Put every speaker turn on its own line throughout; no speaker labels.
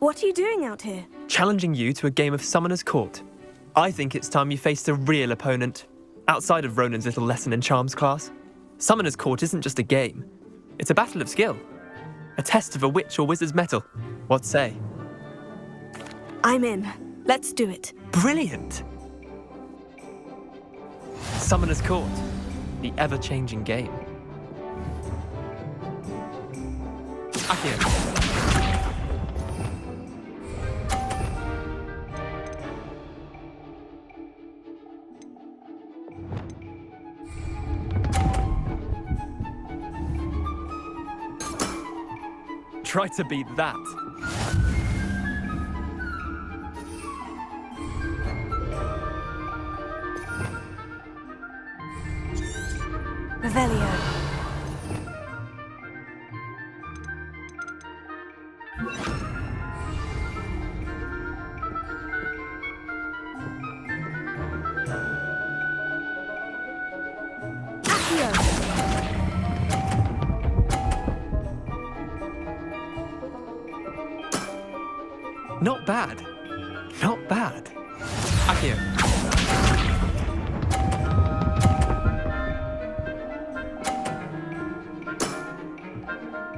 What are you doing out here?
Challenging you to a game of Summoner's Court. I think it's time you faced a real opponent, outside of Ronan's little lesson in charms class. Summoner's Court isn't just a game. It's a battle of skill. A test of a witch or wizard's mettle. What say?
I'm in. Let's do it.
Brilliant! Summoner's Court, the ever-changing game. Accio. Try to beat that.
Revelio. Accio.
Not bad. Not bad. Accio.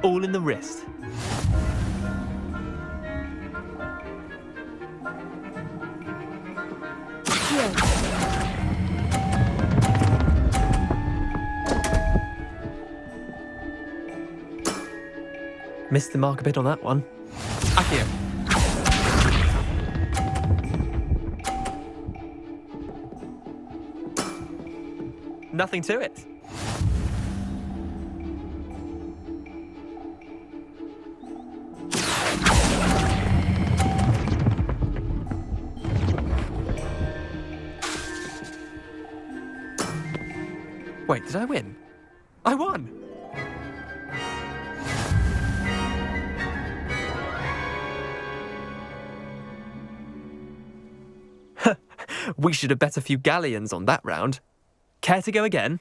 All in the wrist. Missed the mark a bit on that one. Accio. Nothing to it. Wait, did I win? I won! We should have bet a few galleons on that round. Care to go again?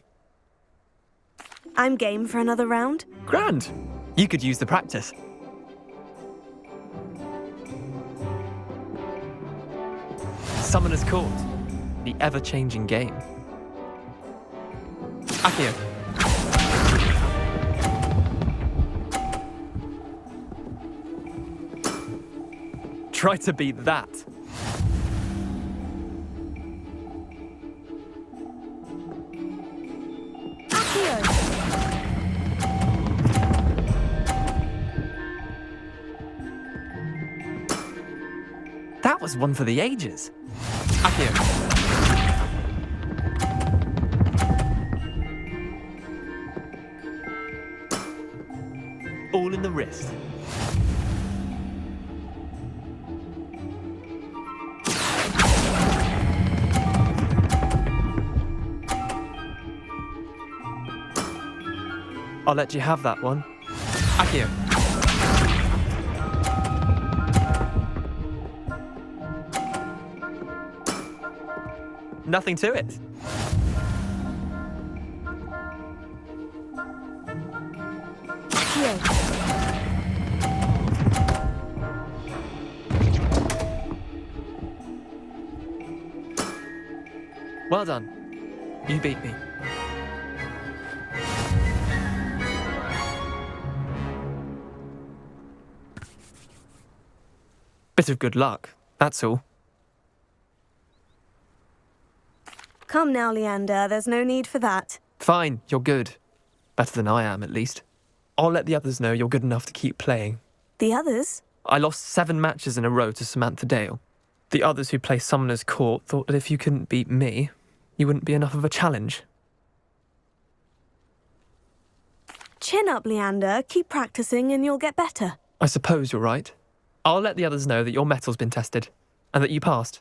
I'm game for another round.
Grand! You could use the practice. Summoner's Court, the ever-changing game. Accio. Try to beat that. That was one for the ages. Accio. All in the wrist. I'll let you have that one. Accio. Nothing to it.
Accio.
Well done. You beat me. Bit of good luck, that's all.
Come now, Leander. There's no need for that.
Fine, you're good. Better than I am, at least. I'll let the others know you're good enough to keep playing.
The others?
I lost 7 matches in a row to Samantha Dale. The others who play Summoner's Court thought that if you couldn't beat me, you wouldn't be enough of a challenge.
Chin up, Leander. Keep practicing and you'll get better.
I suppose you're right. I'll let the others know that your metal's been tested, and that you passed.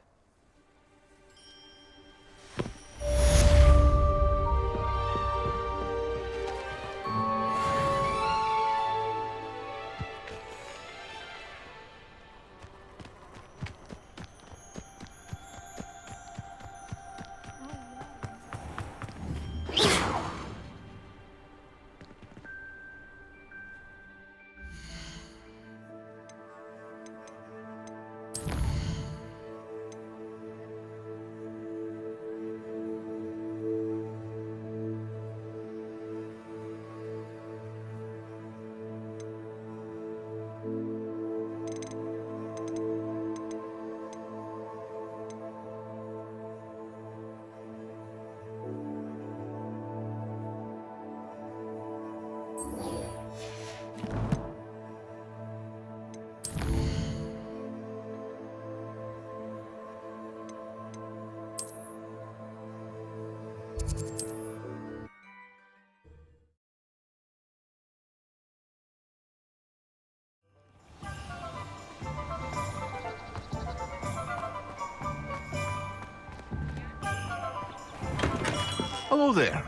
Hello there.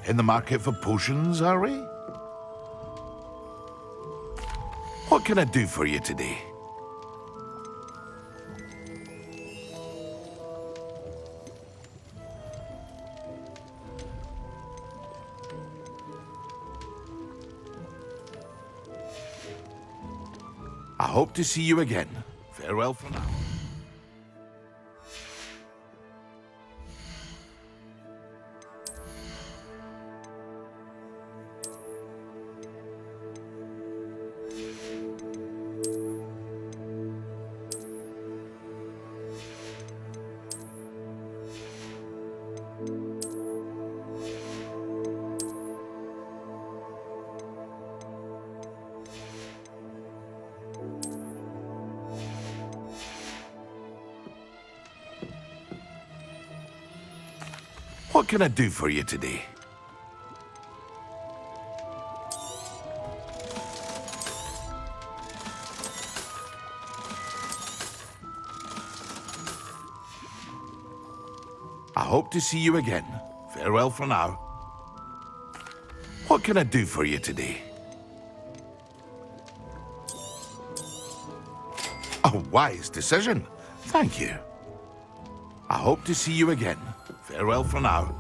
In the market for potions, are we? What can I do for you today? I hope to see you again. Farewell for now. What can I do for you today? I hope to see you again. Farewell for now. What can I do for you today? A wise decision. Thank you. I hope to see you again. Farewell for now.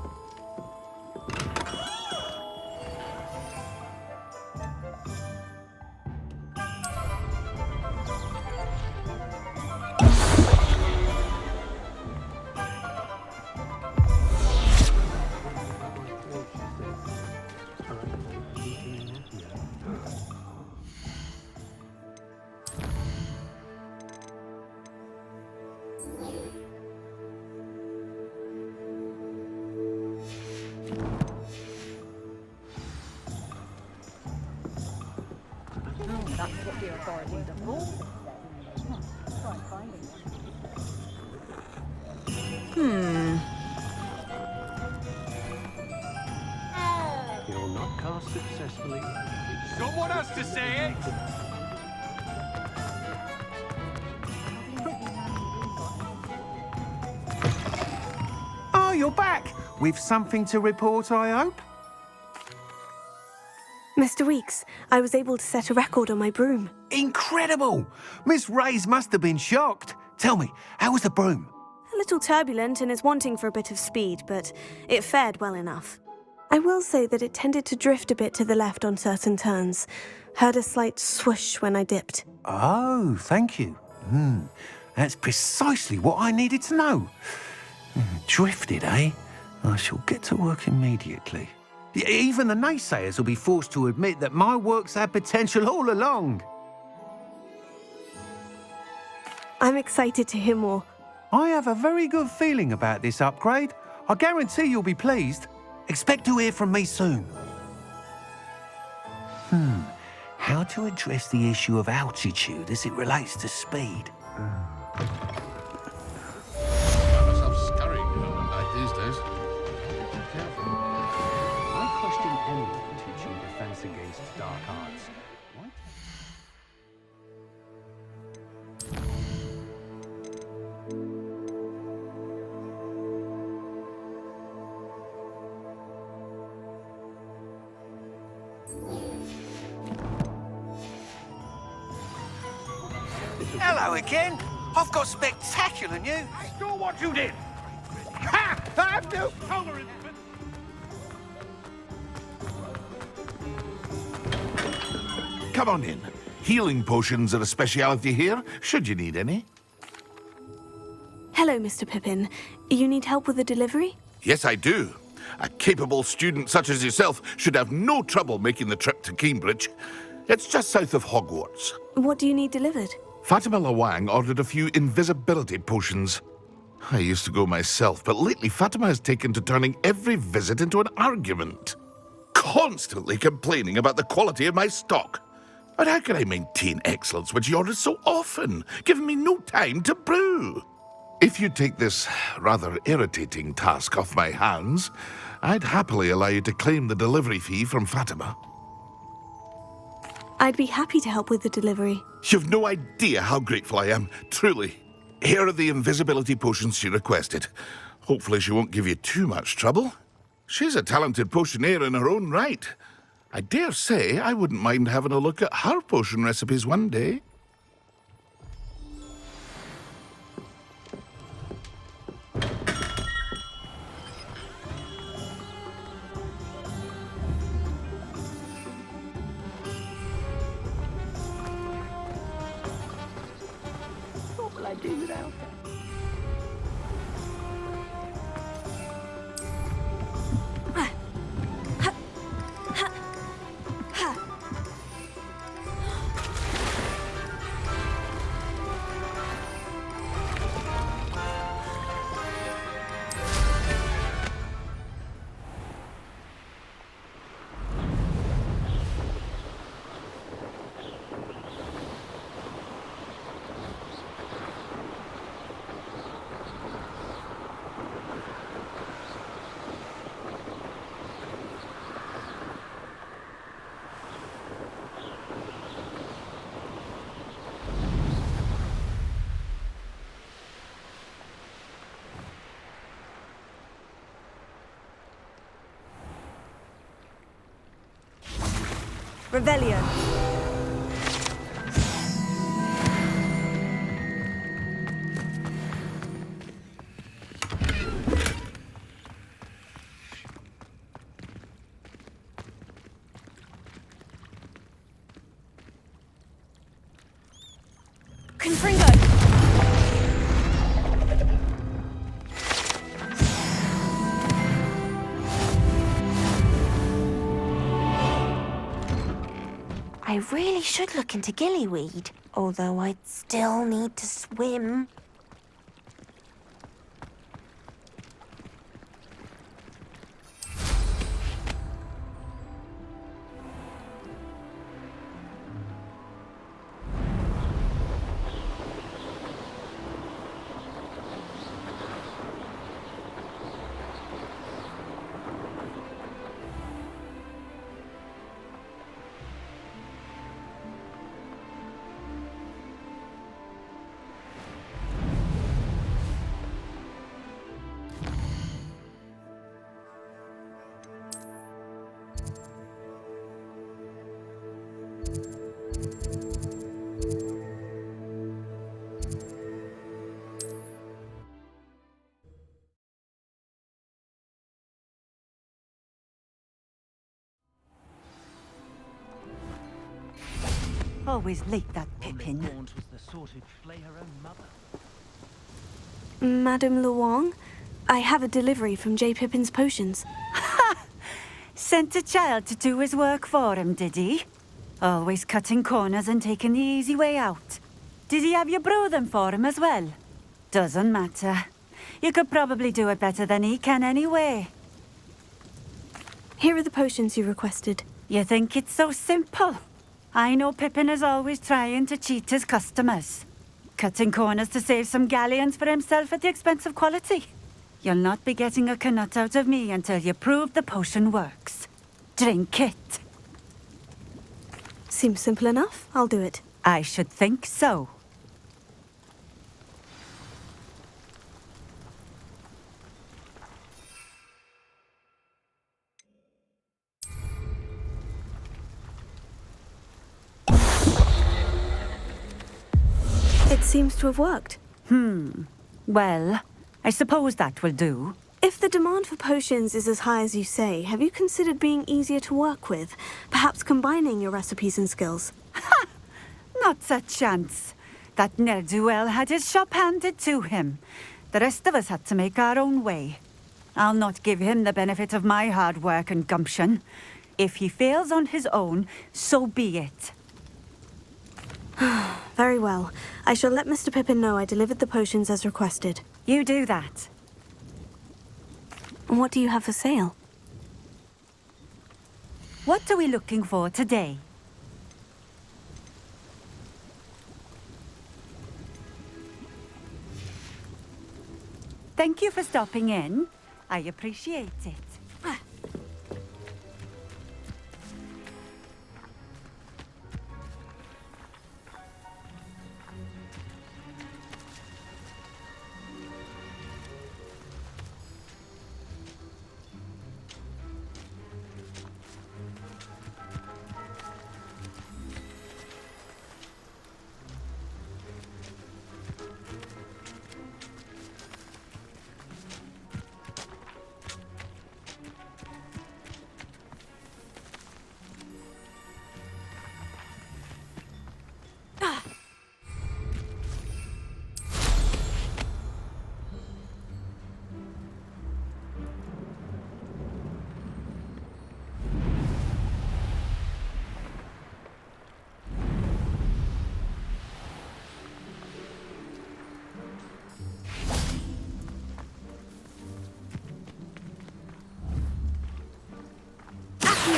That's what the authorities are for. Try finding it.
You'll not cast successfully.
Someone has to say it!
Oh, you're back! With something to report, I hope?
Mr. Weeks, I was able to set a record on my broom.
Incredible! Miss Reyes must have been shocked. Tell me, how was the broom?
A little turbulent and is wanting for a bit of speed, but it fared well enough. I will say that it tended to drift a bit to the left on certain turns. Heard a slight swoosh when I dipped.
Oh, thank you. That's precisely what I needed to know. Drifted, eh? I shall get to work immediately. Even the naysayers will be forced to admit that my work's had potential all along.
I'm excited to hear more.
I have a very good feeling about this upgrade. I guarantee you'll be pleased. Expect to hear from me soon. How to address the issue of altitude as it relates to speed?
Myself scurrying around like these days.
I question anyone teaching defense against dark arts. What? Hello again. I've got spectacular news.
Do what you did! Ha! I have no tolerance for...
Come on in. Healing potions are a speciality here, should you need any.
Hello, Mr. Pippin. You need help with a delivery?
Yes, I do. A capable student such as yourself should have no trouble making the trip to Cambridge. It's just south of Hogwarts.
What do you need delivered?
Fatima Lawang ordered a few invisibility potions. I used to go myself, but lately Fatima has taken to turning every visit into an argument. Constantly complaining about the quality of my stock. But how can I maintain excellence when she orders so often, giving me no time to brew? If you take this rather irritating task off my hands, I'd happily allow you to claim the delivery fee from Fatima.
I'd be happy to help with the delivery.
You've no idea how grateful I am, truly. Here are the invisibility potions she requested. Hopefully she won't give you too much trouble. She's a talented potioneer in her own right. I dare say I wouldn't mind having a look at her potion recipes one day.
What will I do without her?
Revelio. Confringo.
I really should look into gillyweed, although I'd still need to swim.
Always late, that Pippin.
Gaunt was the sort who'd flay her own mother.
Madame Luong, I have a delivery from J. Pippin's potions.
Sent a child to do his work for him, did he? Always cutting corners and taking the easy way out. Did he have you brew them for him as well? Doesn't matter. You could probably do it better than he can anyway.
Here are the potions you requested.
You think it's so simple? I know Pippin is always trying to cheat his customers. Cutting corners to save some galleons for himself at the expense of quality. You'll not be getting a canut out of me until you prove the potion works. Drink it.
Seems simple enough. I'll do it.
I should think so.
It seems to have worked.
Well, I suppose that will do.
If the demand for potions is as high as you say, have you considered being easier to work with? Perhaps combining your recipes and skills?
Not a chance. That ne'er-do-well had his shop handed to him. The rest of us had to make our own way. I'll not give him the benefit of my hard work and gumption. If he fails on his own, so be it.
Very well. I shall let Mr. Pippin know I delivered the potions as requested.
You do that.
And what do you have for sale?
What are we looking for today? Thank you for stopping in. I appreciate it.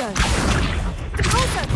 Accio! Repulsor!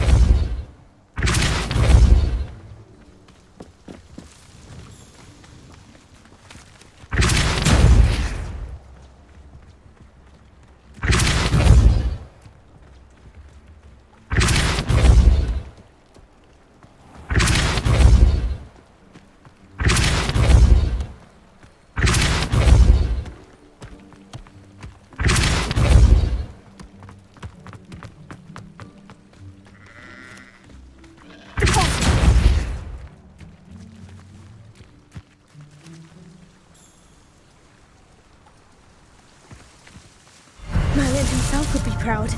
Merlin himself would be proud.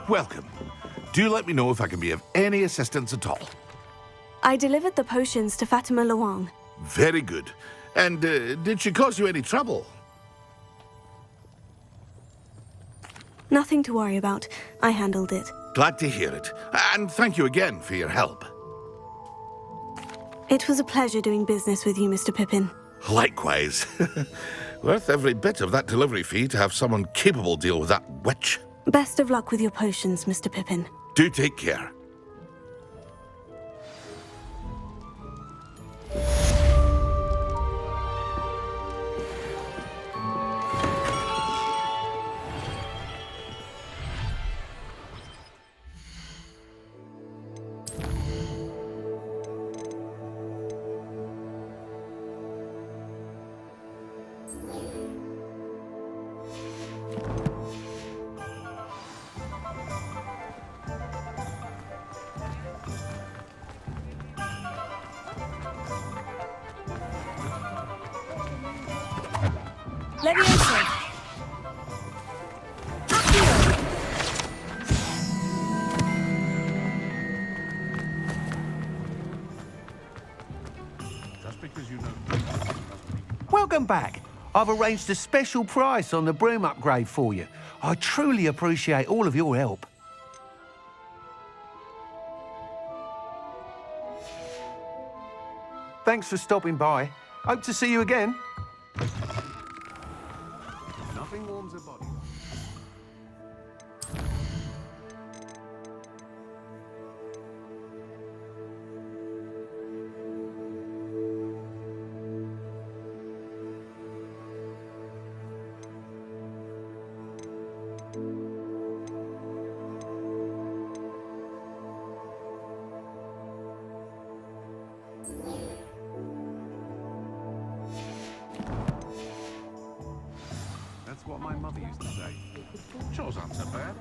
Welcome. Do let me know if I can be of any assistance at all.
I delivered the potions to Fatima Luang.
Very good. And did she cause you any trouble?
Nothing to worry about. I handled it.
Glad to hear it. And thank you again for your help.
It was a pleasure doing business with you, Mr. Pippin.
Likewise. Worth every bit of that delivery fee to have someone capable deal with that witch.
Best of luck with your potions, Mr. Pippin.
Do take care.
Leviosa!
Welcome back. I've arranged a special price on the broom upgrade for you. I truly appreciate all of your help. Thanks for stopping by. Hope to see you again. Nothing warms a body. That's what my mother used to say. Chores aren't so bad.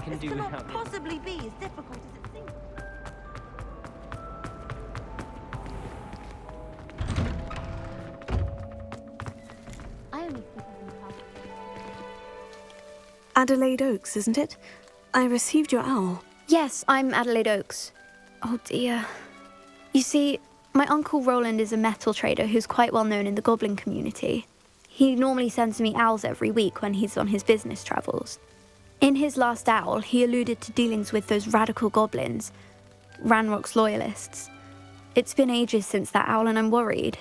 can
This
do
cannot
without me.
possibly be as difficult as it seems. I only speak of them how.
Adelaide Oaks, isn't it? I received your owl.
Yes, I'm Adelaide Oaks. Oh dear. You see, my uncle Roland is a metal trader who's quite well known in the goblin community. He normally sends me owls every week when he's on his business travels. In his last owl, he alluded to dealings with those radical goblins, Ranrock's loyalists. It's been ages since that owl and I'm worried.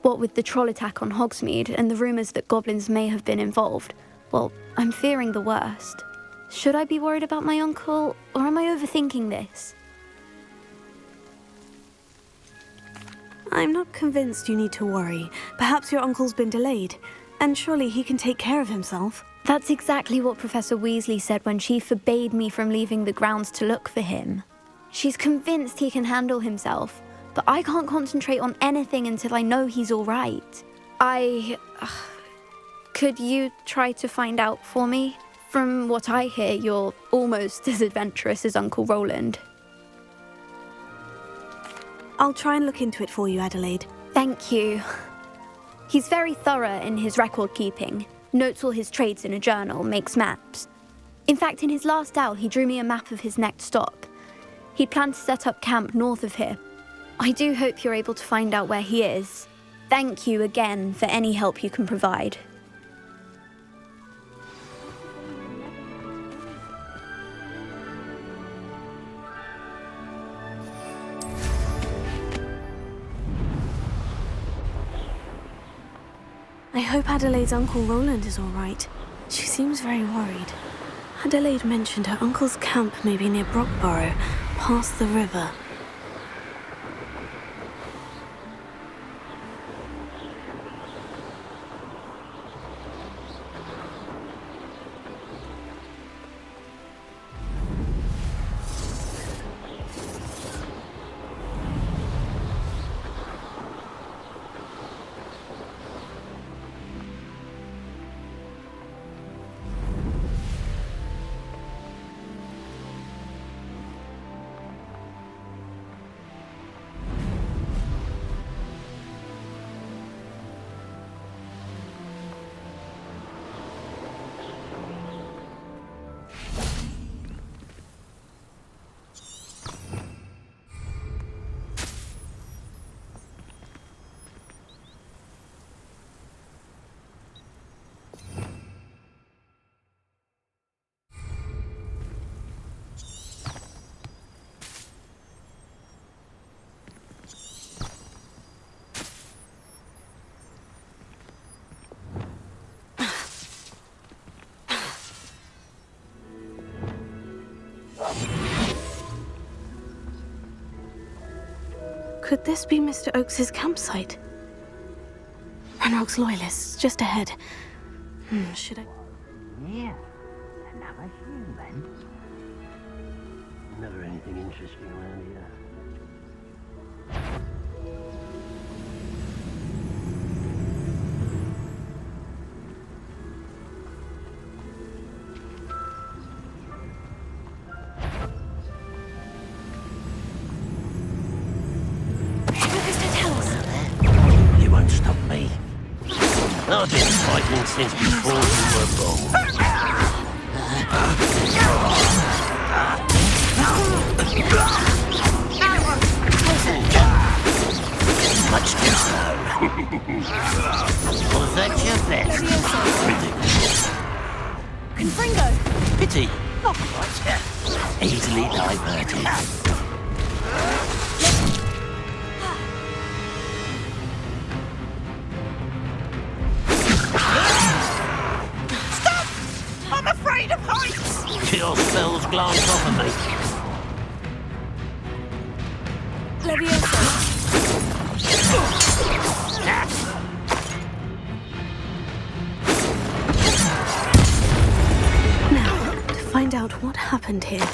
What with the troll attack on Hogsmeade and the rumours that goblins may have been involved, well, I'm fearing the worst. Should I be worried about my uncle, or am I overthinking this?
I'm not convinced you need to worry. Perhaps your uncle's been delayed, and surely he can take care of himself.
That's exactly what Professor Weasley said when she forbade me from leaving the grounds to look for him. She's convinced he can handle himself, but I can't concentrate on anything until I know he's all right. Could you try to find out for me? From what I hear, you're almost as adventurous as Uncle Roland.
I'll try and look into it for you, Adelaide.
Thank you. He's very thorough in his record keeping, notes all his trades in a journal, makes maps. In fact, in his last owl, he drew me a map of his next stop. He'd planned to set up camp north of here. I do hope you're able to find out where he is. Thank you again for any help you can provide.
I hope Adelaide's Uncle Roland is all right. She seems very worried. Adelaide mentioned her uncle's camp may be near Brockborough, past the river. Could this be Mr. Oakes's campsite? Ranrock's loyalists, just ahead. Should I...
Yeah, another human. Never anything interesting around here.
You won't stop me. I've been fighting since before you were born. Much too slow. Was that your best?
Confringo!
Pity. Not quite. Easily diverted.
I'm afraid of heights!
Your spells glance off of me.
Leviosa! Now, to find out what happened here.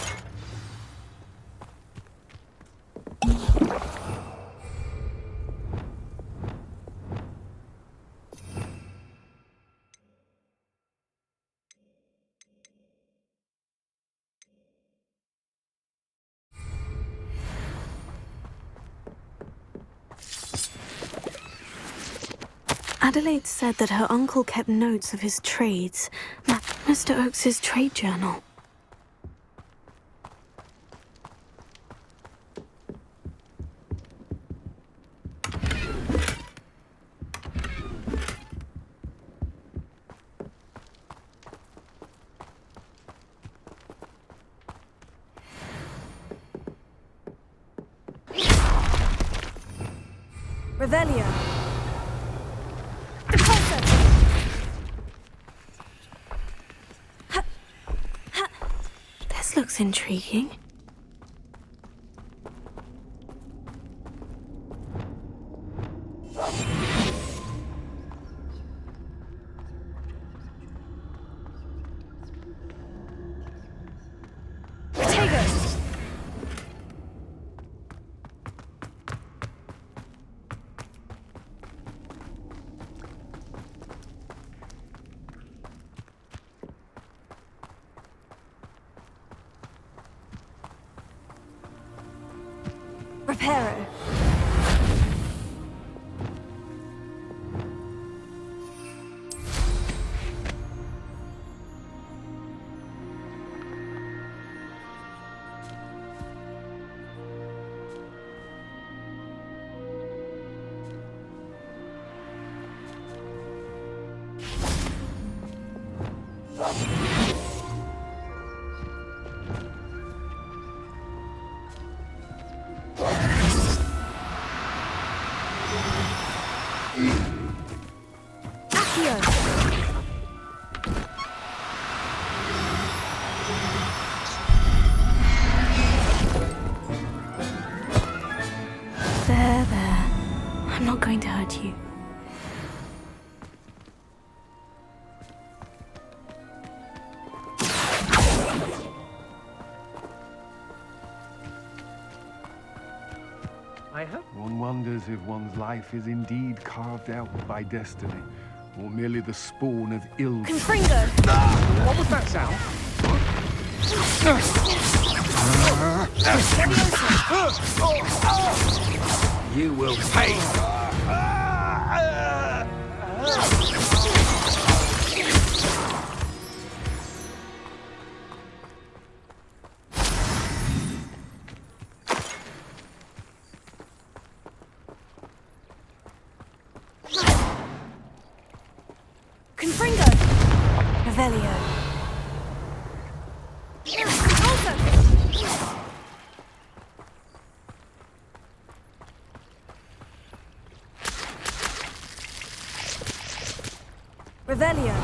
Adelaide said that her uncle kept notes of his trades. Mr. Oakes's trade journal. Revelio. This looks intriguing. Reparo. There. I'm not going to hurt you.
I hope.
One wonders if one's life is indeed carved out by destiny, or merely the spawn of ill.
Confringo!
What was that sound?
You will pay.
Confringo! Revelio. Revelio.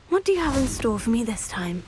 What do you have in store for me this time?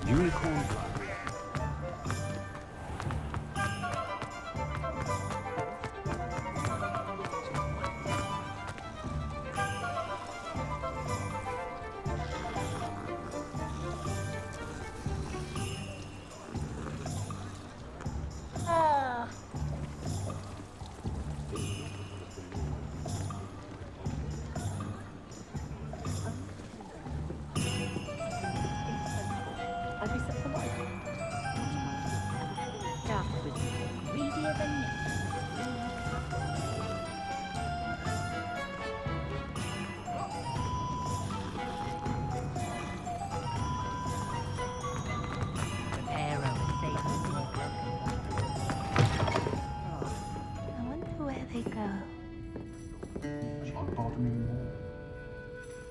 Unicorn.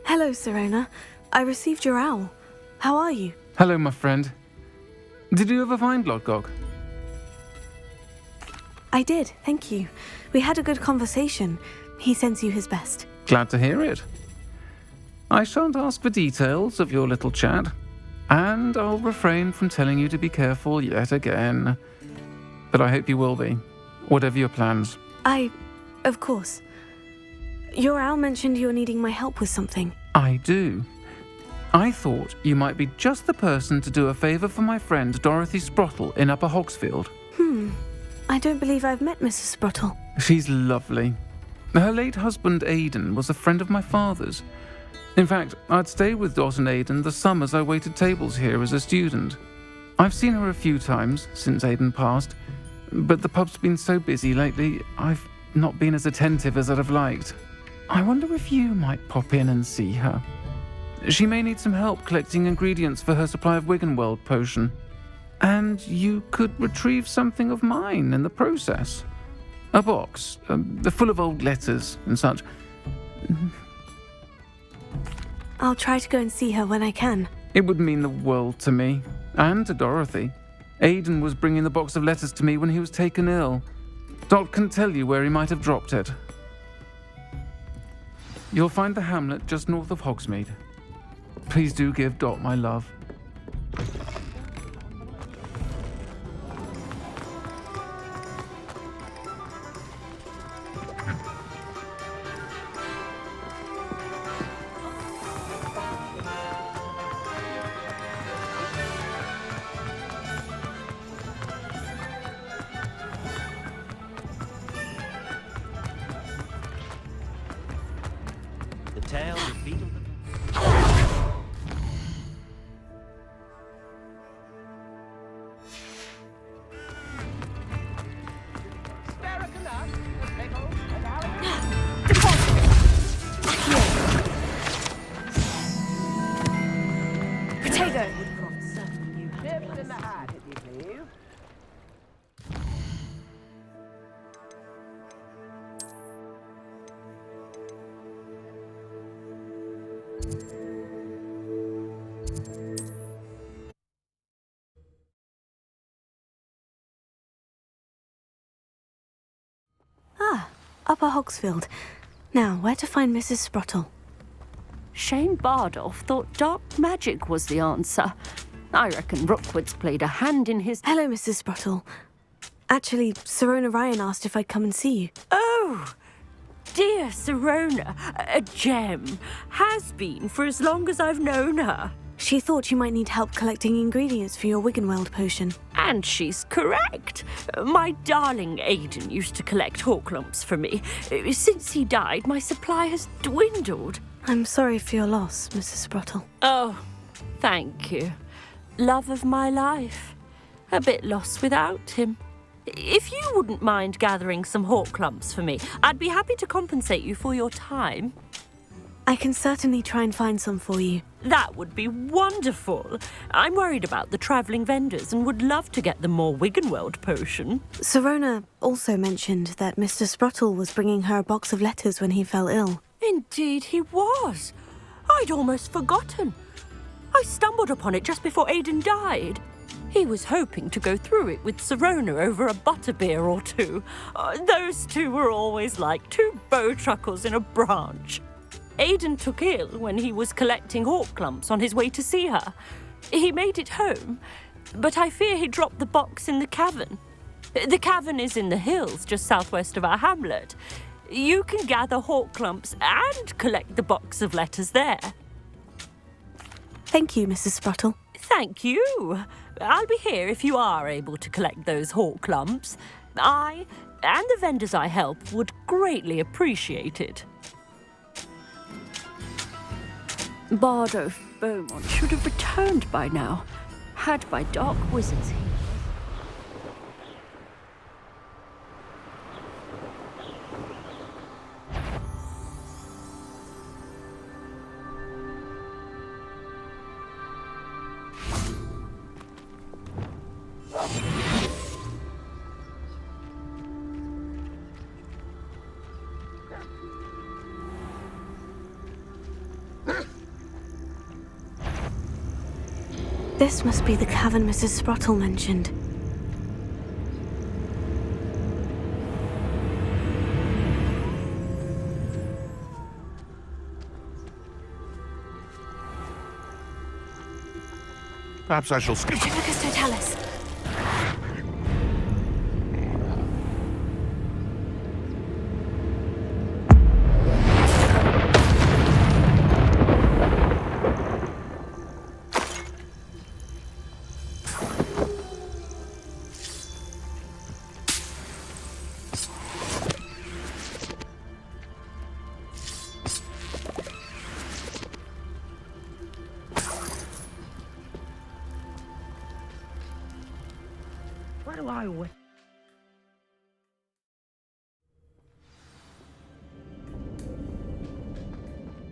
Hello, Serona. I received your owl. How are you?
Hello, my friend. Did you ever find Lodgok?
I did, thank you. We had a good conversation. He sends you his best.
Glad to hear it. I shan't ask for details of your little chat, and I'll refrain from telling you to be careful yet again. But I hope you will be, whatever your plans.
Of course. Your owl mentioned you're needing my help with something.
I do. I thought you might be just the person to do a favour for my friend Dorothy Sprottle in Upper Hogsfield.
I don't believe I've met Mrs. Sprottle.
She's lovely. Her late husband Aidan was a friend of my father's. In fact, I'd stay with Dot and Aidan the summers I waited tables here as a student. I've seen her a few times since Aidan passed, but the pub's been so busy lately, I've not been as attentive as I'd have liked. I wonder if you might pop in and see her. She may need some help collecting ingredients for her supply of Wiggenweld potion. And you could retrieve something of mine in the process. A box, full of old letters and such.
I'll try to go and see her when I can.
It would mean the world to me, and to Dorothy. Aidan was bringing the box of letters to me when he was taken ill. Dot can tell you where he might have dropped it. You'll find the hamlet just north of Hogsmeade. Please do give Dot my love.
The tale of Beetle.
Potato!
Chips in the hat, if you please.
Upper Hogsfield. Now, where to find Mrs. Sprottle?
Shane Bardolph thought dark magic was the answer. I reckon Rookwood's played a hand in his...
Hello, Mrs. Sprottle. Actually, Serona Ryan asked if I'd come and see you.
Oh, dear Serona, a gem. Has been for as long as I've known her.
She thought you might need help collecting ingredients for your Wiggenweld potion.
And she's correct. My darling Aidan used to collect hawklumps for me. Since he died, my supply has dwindled.
I'm sorry for your loss, Mrs. Sprottle.
Oh, thank you. Love of my life. A bit lost without him. If you wouldn't mind gathering some hawklumps for me, I'd be happy to compensate you for your time.
I can certainly try and find some for you.
That would be wonderful. I'm worried about the travelling vendors and would love to get them more Wiggenweld potion.
Sirona also mentioned that Mr. Sprottle was bringing her a box of letters when he fell ill.
Indeed he was. I'd almost forgotten. I stumbled upon it just before Aidan died. He was hoping to go through it with Sirona over a butterbeer or two. Those two were always like two bowtruckles in a branch. Aidan took ill when he was collecting hawk clumps on his way to see her. He made it home, but I fear he dropped the box in the cavern. The cavern is in the hills just southwest of our hamlet. You can gather hawk clumps and collect the box of letters there.
Thank you, Mrs. Sprottle.
Thank you. I'll be here if you are able to collect those hawk clumps. I and the vendors I help would greatly appreciate it. Bardo Beaumont should have returned by now, had my dark wizards here.
This must be the cavern Mrs. Sprottle mentioned.
Perhaps I shall skip.
Technicus Totalis.
Where do I wait?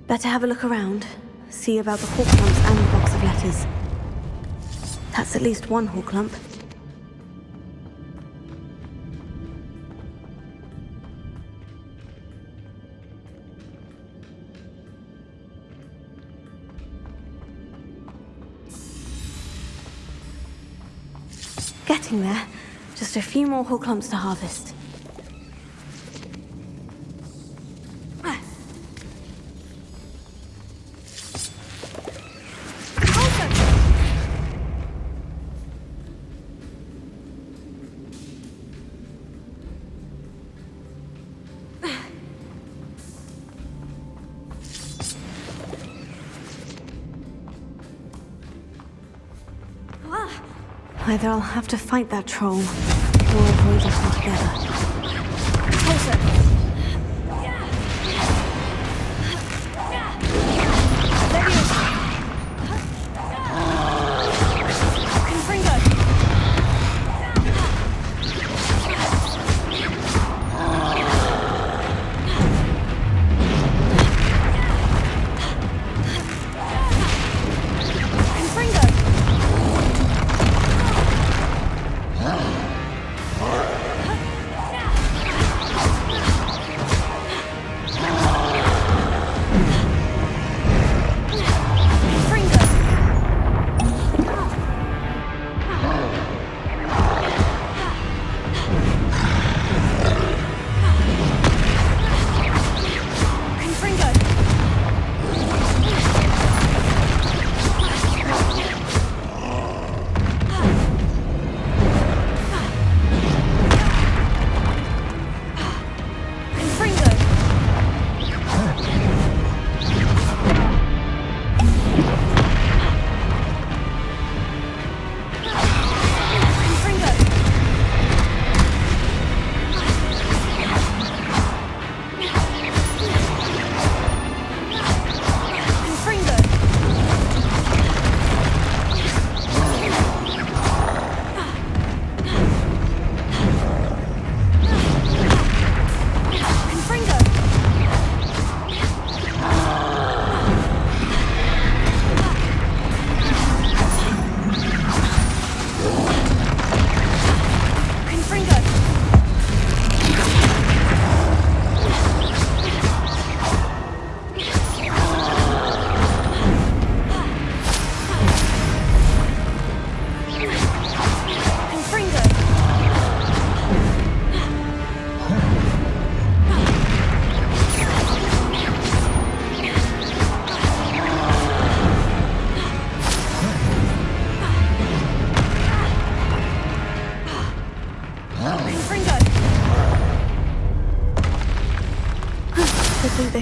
Better have a look around. See about the hawk clumps and the box of letters. That's at least one hawk clump. Getting there. Just a few more hawk clumps to harvest. Either I'll have to fight that troll, or avoid it altogether.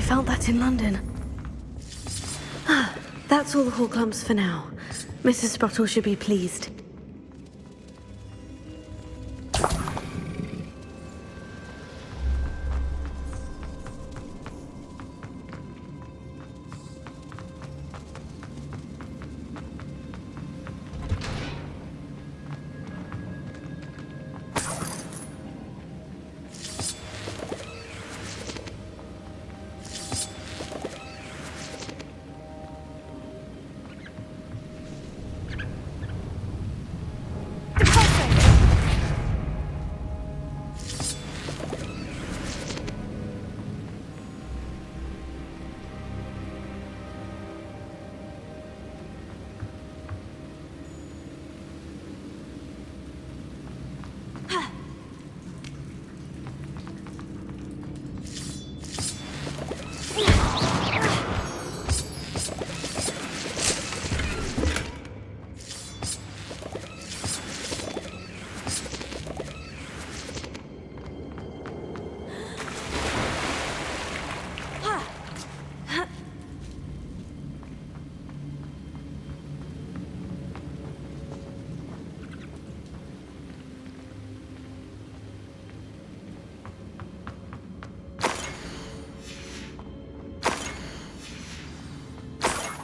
felt that in London. That's all the Horcrux for now. Mrs. Sprottle should be pleased.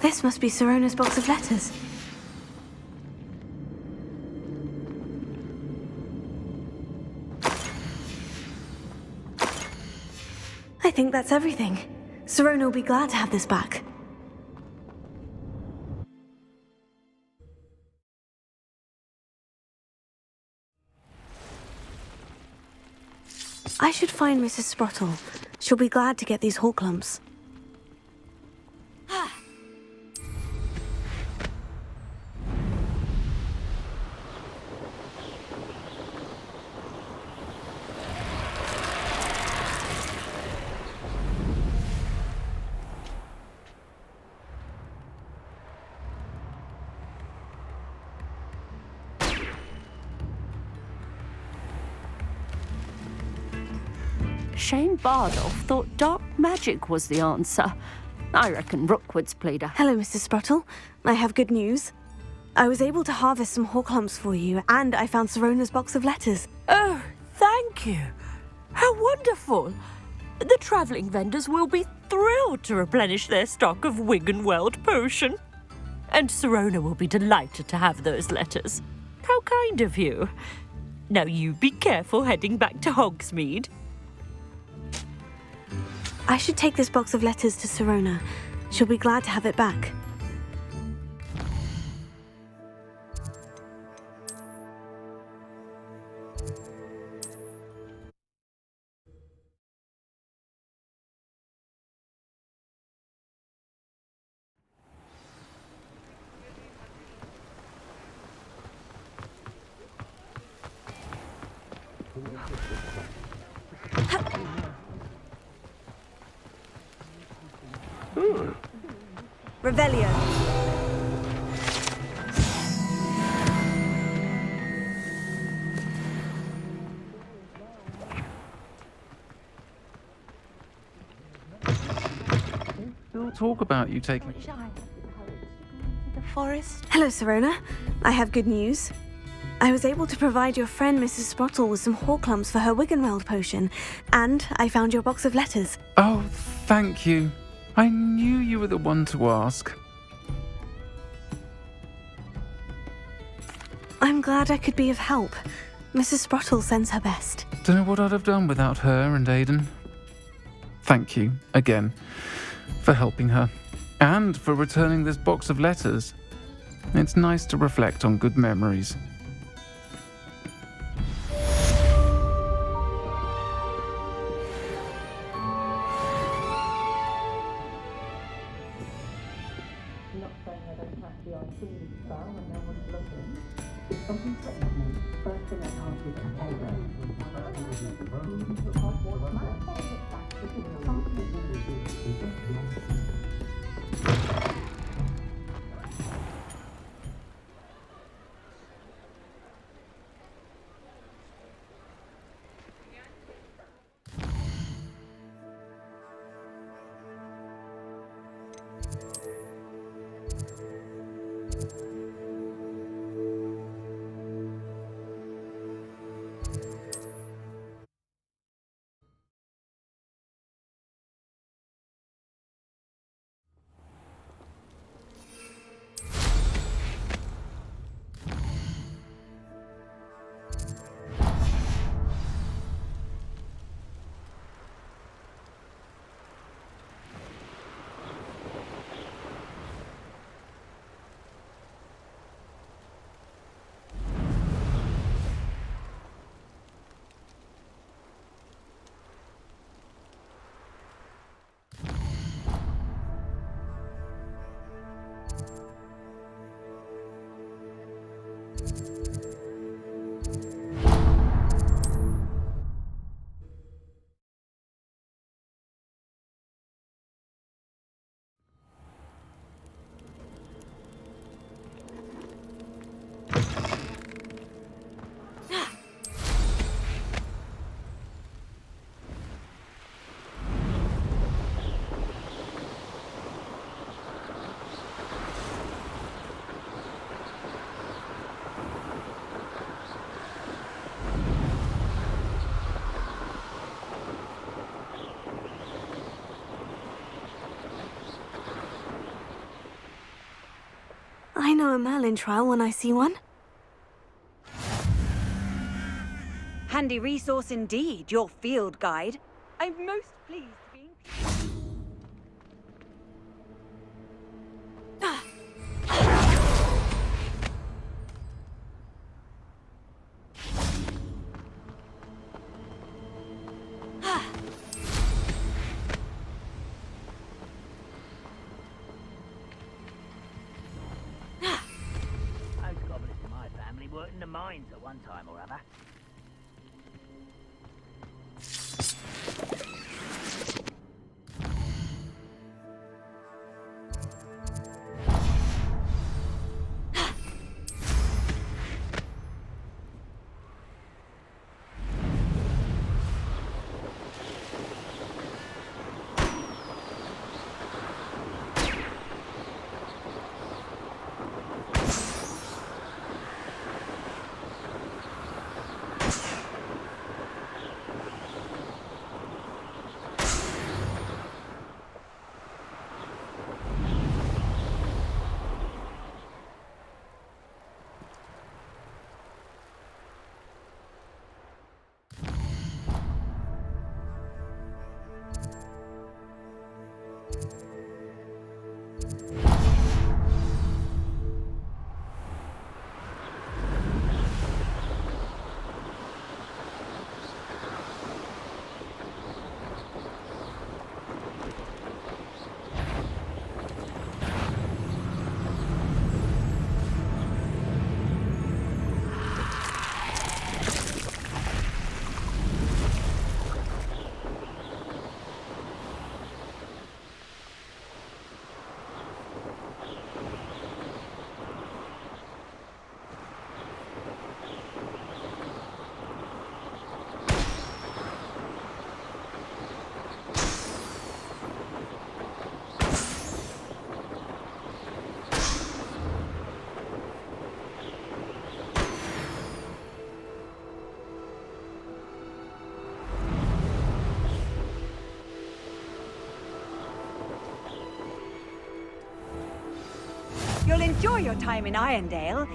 This must be Sirona's box of letters. I think that's everything. Sirona will be glad to have this back. I should find Mrs. Sprottle. She'll be glad to get these Horcrux.
Shane Bardolph thought dark magic was the answer. I reckon Rookwood's played a...
Hello, Mrs. Sprottle. I have good news. I was able to harvest some Horcrux for you, and I found Sirona's box of letters.
Oh, thank you. How wonderful. The travelling vendors will be thrilled to replenish their stock of Wiggenweld potion. And Sirona will be delighted to have those letters. How kind of you. Now you be careful heading back to Hogsmeade.
I should take this box of letters to Sirona. She'll be glad to have it back. Revelio.
Still talk about you taking...
The forest. Hello, Sirona. I have good news. I was able to provide your friend Mrs. Sprottle with some Horcrux for her Wiggenweld potion, and I found your box of letters.
Oh, thank you. I knew you were the one to ask.
I'm glad I could be of help. Mrs. Sprottle sends her best.
Don't know what I'd have done without her and Aidan. Thank you, again, for helping her. And for returning this box of letters. It's nice to reflect on good memories.
a Merlin trial when I see one.
Handy resource indeed, your field guide. I'm most pleased to be included.
Most goblins in my family worked in the mines at one time or other.
You'll enjoy your time in Irondale.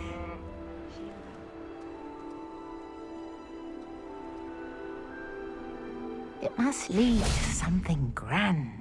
It must lead to something grand.